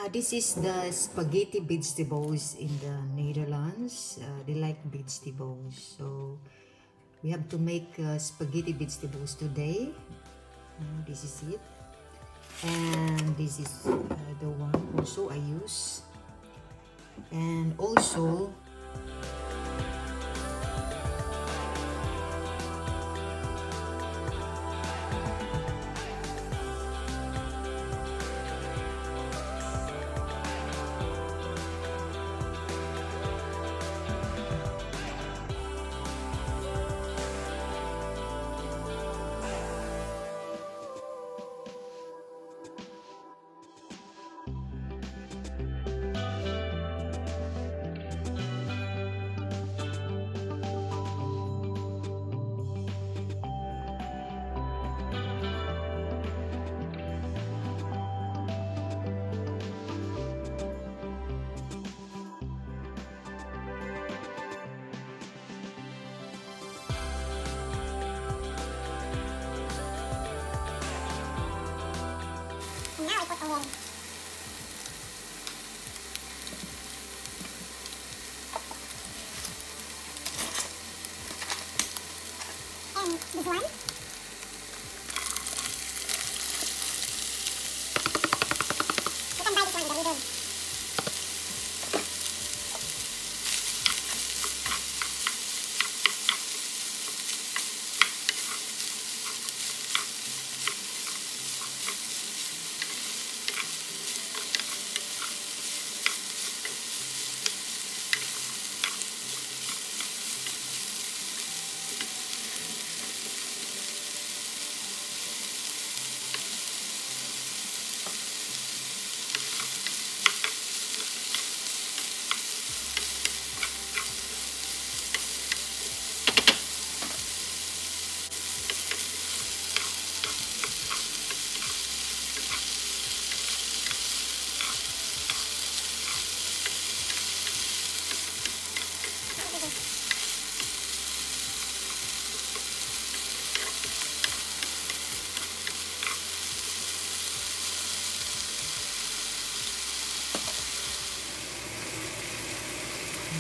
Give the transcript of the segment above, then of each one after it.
This is the spaghetti vegetables in the Netherlands. They like vegetables, so we have to make spaghetti vegetables today. This is it, and this is the one also I use, and also now I put onion. And this one. You can buy this one in the Lidl.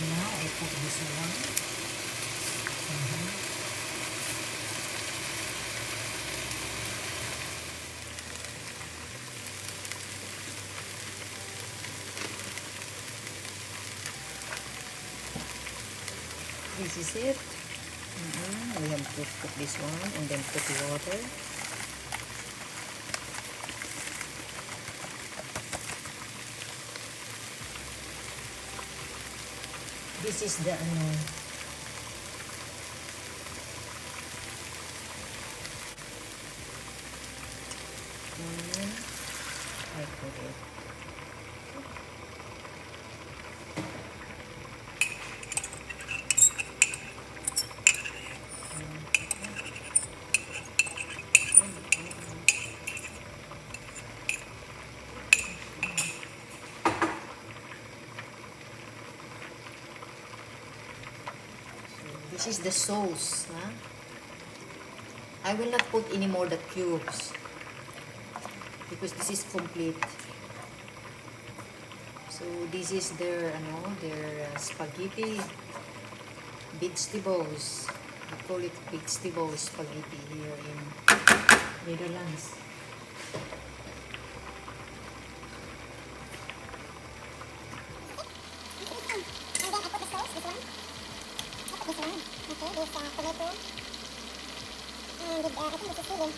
now I put this one. This is it. We have to put this one and then put water. This is the I put it. This is the sauce. Huh? I will not put any more the cubes because this is complete. So this is their spaghetti vegetables. We call it vegetable spaghetti here in Netherlands. And then I put the sauce, this one. I put this one. Okay, this tomato. And I think this is chili.